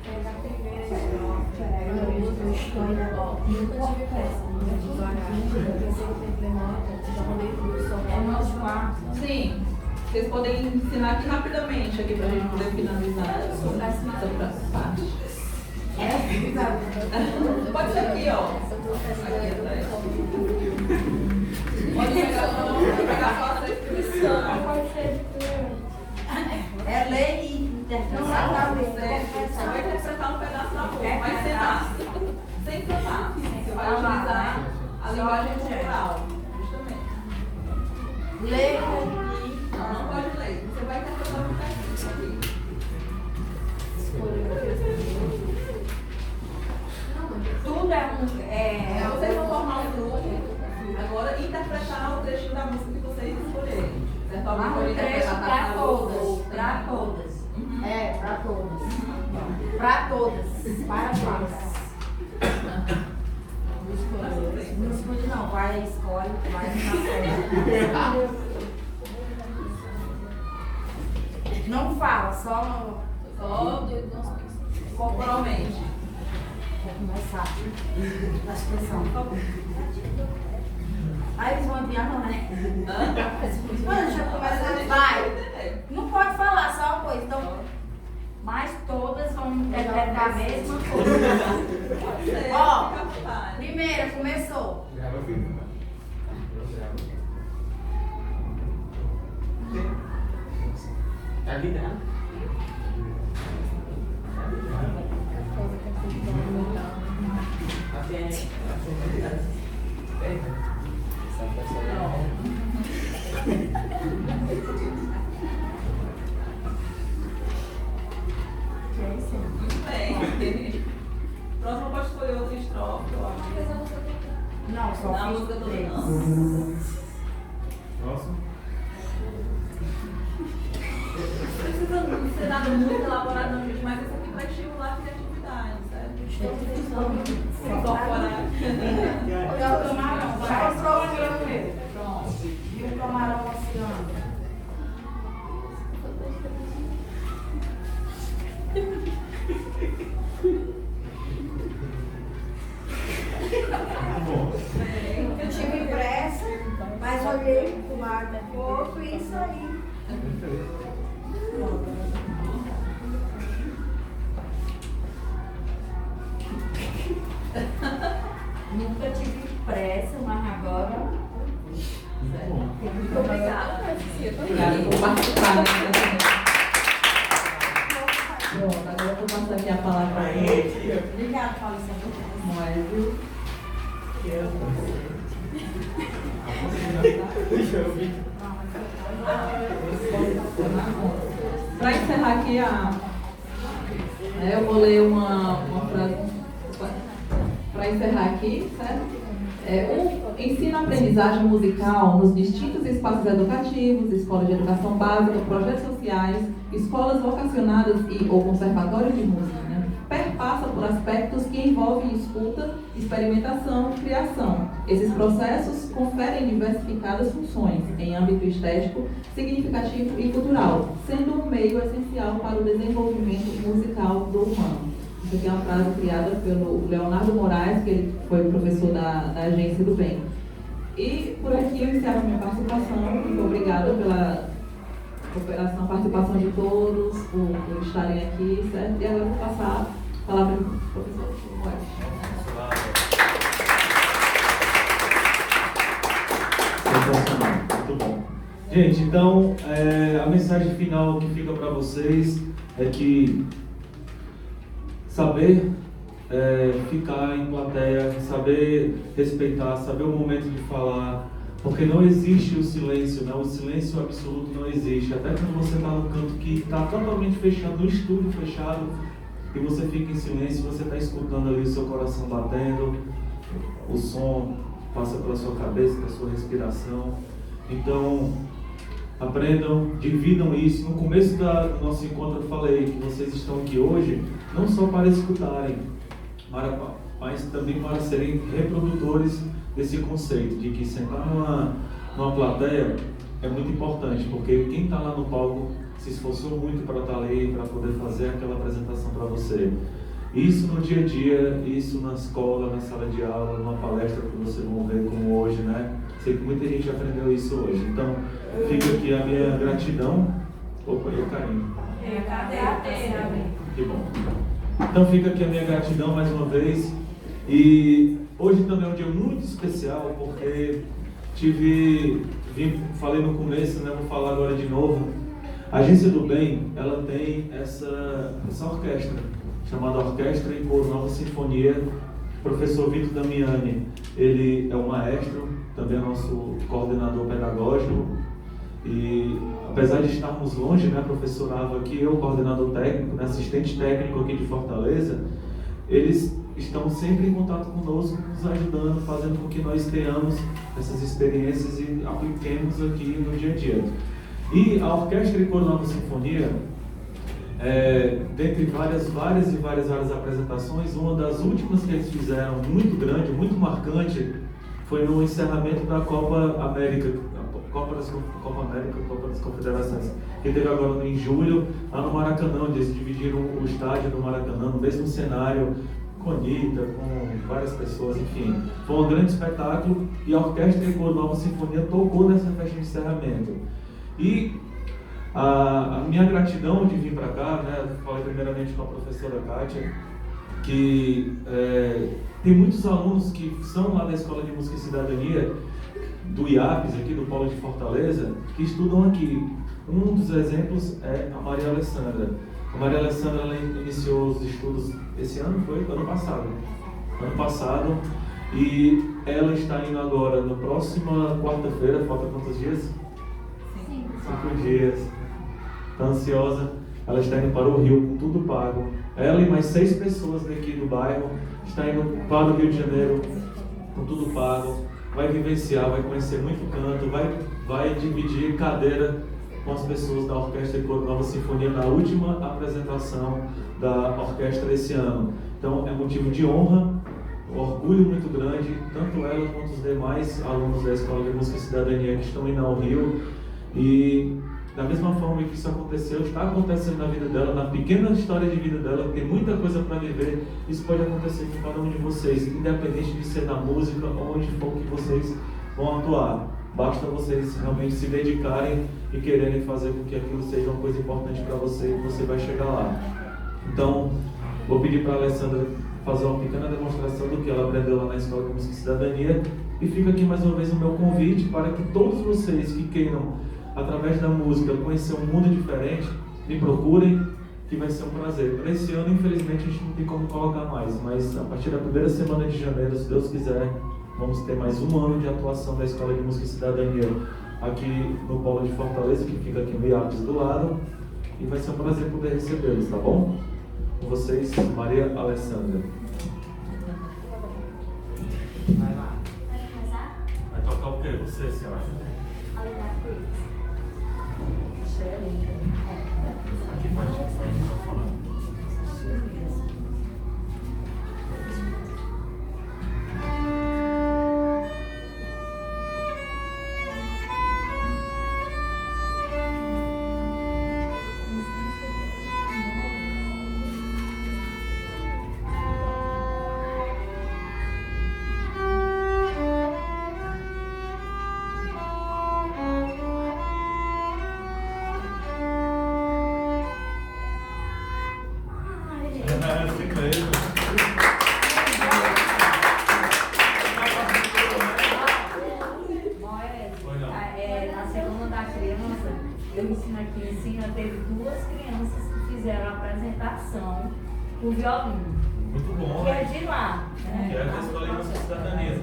Pega a primeira estrofe, pega a história. Nunca tive pressa, nunca tive devagar. Eu pensei que tem nota, já rolei tudo sobre É nós quatro. Sim, vocês podem ensinar aqui rapidamente, aqui pra gente poder finalizar sobre essa parte. Pode ser aqui, ó. Aqui atrás. Pode pegar só a descrição. Pode ser É ler e interpretar. Você vai interpretar um pedaço da música, vai ensinar sem cantar. Você vai utilizar a linguagem cultural, justamente. Ler Não pode ler. Você vai interpretar um pedaço aqui. tudo Vocês vão formar um grupo agora e interpretar o trechinho da música que vocês escolherem. Certo? Alguém pode um trecho interpretar para cada todas. outra. Para todas. Uhum. É, para todas. Para todas. Para todas. Não escolhe não, vai, escolhe, vai na Não fala, só Só corporalmente. mais rápido. Da expressão. Aí eles vão enviar não, né? Mano, já começa. Vai. Não pode falar só uma coisa, então. Mas todas vão interpretar a mesma coisa. Ó, primeira, começou. Tá ligado? Muito bem. Próximo pode escolher outra estrofe, eu acho. Não, só Na fiz música do três. Próximo. Não precisa ser nada muito elaborado, não, gente, mas isso aqui vai estimular a criatividade, certo? Incorporar. Olha o camarão, vai. Pronto. E o camarão oceano. Bom, Eu tive pressa, mas olhei pro mar da corpo e isso aí. Nunca tive pressa, mas agora. Muito obrigada. Obrigada por participar. Pronto, agora eu vou passar aqui a palavra para ele. Obrigada, Paulinha. Moésio. Para encerrar aqui, eu vou ler uma frase. Para encerrar aqui, certo? Ensino-aprendizagem musical nos distintos espaços educativos, escolas de educação básica, projetos sociais, escolas vocacionadas ou conservatórios de música, né? Perpassa por aspectos que envolvem escuta, experimentação e criação. Esses processos conferem diversificadas funções em âmbito estético, significativo e cultural, sendo um meio essencial para o desenvolvimento musical do humano. Isso aqui é uma frase criada pelo Leonardo Moraes, que ele foi professor da Agência do Bem. E por aqui eu encerro a minha participação. Muito obrigada pela cooperação, participação de todos, por estarem aqui, certo? E agora eu vou passar a palavra para o professor Moraes. sensacional, muito bom. Gente, então, a mensagem final que fica para vocês é que saber ficar em plateia, saber respeitar, saber o momento de falar, porque não existe o silêncio, né? O silêncio absoluto não existe. Até quando você está no canto que está totalmente fechado, no estúdio fechado, e você fica em silêncio, você está escutando ali o seu coração batendo, o som passa pela sua cabeça, pela sua respiração. Então, aprendam, dividam isso. No começo do nosso encontro eu falei que vocês estão aqui hoje não só para escutarem, mas também para serem reprodutores desse conceito de que sentar numa plateia é muito importante, porque quem está lá no palco se esforçou muito para estar ali, para poder fazer aquela apresentação para você. Isso no dia a dia, isso na escola, na sala de aula, numa palestra que vocês vão ver como hoje, né? Sei que muita gente aprendeu isso hoje. Então, fica aqui a minha gratidão. Opa, e o carinho. Que bom. Então, fica aqui a minha gratidão mais uma vez. E hoje também é um dia muito especial, porque falei no começo, né? Vou falar agora de novo. A Agência do Bem, ela tem essa orquestra, chamada Orquestra e Coro Nova Sinfonia. O professor Vitor Damiani, ele é um maestro, também é nosso coordenador pedagógico. E apesar de estarmos longe, né, a professora Ava aqui, eu, coordenador técnico, né, assistente técnico aqui de Fortaleza, eles estão sempre em contato conosco, nos ajudando, fazendo com que nós tenhamos essas experiências e apliquemos aqui no dia a dia. E a Orquestra e Coro Nova Sinfonia, dentre várias apresentações, uma das últimas que eles fizeram, muito grande, muito marcante, foi no encerramento da Copa América, Copa das Confederações, que teve agora em julho, lá no Maracanã, onde eles dividiram o estádio do Maracanã, no mesmo cenário, com Anitta, com várias pessoas, enfim. Foi um grande espetáculo e a Orquestra e Coro Nova Sinfonia tocou nessa festa de encerramento. E a minha gratidão de vir para cá, né, falei primeiramente com a professora Kátia, que tem muitos alunos que são lá da Escola de Música e Cidadania, do IAPES, aqui do Polo de Fortaleza, que estudam aqui. Um dos exemplos é a Maria Alessandra. A Maria Alessandra, ela iniciou os estudos esse ano, foi? Ano passado. Ano passado. E ela está indo agora, na próxima quarta-feira, falta quantos dias? 5 dias. Está ansiosa. Ela está indo para o Rio com tudo pago. Ela e mais 6 pessoas daqui do bairro estão indo para o Rio de Janeiro com tudo pago. Vai vivenciar, vai conhecer muito canto, vai dividir cadeira com as pessoas da Orquestra e Coro Nova Sinfonia na última apresentação da orquestra desse ano. Então é motivo de honra, um orgulho muito grande, tanto ela quanto os demais alunos da Escola de Música e Cidadania que estão indo ao Rio. E da mesma forma que isso aconteceu, está acontecendo na vida dela, na pequena história de vida dela, tem muita coisa para viver. Isso pode acontecer com cada um de vocês, independente de ser na música ou onde for que vocês vão atuar. Basta vocês realmente se dedicarem e quererem fazer com que aquilo seja uma coisa importante para você e você vai chegar lá. Então, vou pedir para a Alessandra fazer uma pequena demonstração do que ela aprendeu lá na Escola de Música e Cidadania. E fica aqui mais uma vez o meu convite para que todos vocês que queiram, através da música, conhecer um mundo diferente, me procurem, que vai ser um prazer. Para esse ano, infelizmente, a gente não tem como colocar mais, mas a partir da primeira semana de janeiro, se Deus quiser, vamos ter mais um ano de atuação da Escola de Música e Cidadania aqui no Polo de Fortaleza, que fica aqui no IAPES do lado, e vai ser um prazer poder recebê-los, tá bom? Com vocês, Maria Alessandra. Vai lá. Vai começar? Vai tocar o quê? Você, senhora? Aqui pode falar. Na Semana da Criança, eu ensino aqui em Ensina, teve 2 crianças que fizeram a apresentação com violino. Muito bom, Que é né? de lá. Que é a Escola de Música e Cidadania.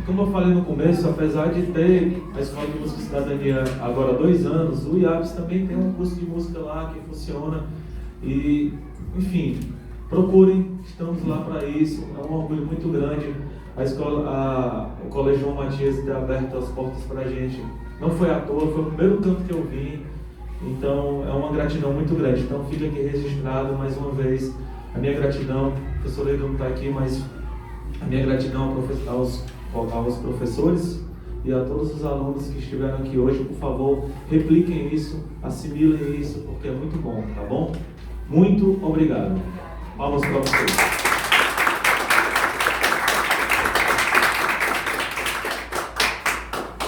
Como eu falei no começo, apesar de ter a Escola de Música e Cidadania agora há 2 anos, o IAPS também tem um curso de música lá que funciona. E, enfim, procurem, estamos lá para isso. É um orgulho muito grande. O Colégio João Matias ter aberto as portas para a gente. Não foi à toa, foi o primeiro canto que eu vim. Então, é uma gratidão muito grande. Então, fica aqui registrado mais uma vez a minha gratidão. O professor Leandro não está aqui, mas a minha gratidão aos professores e a todos os alunos que estiveram aqui hoje. Por favor, repliquem isso, assimilem isso, porque é muito bom, tá bom? Muito obrigado. Palmas para vocês.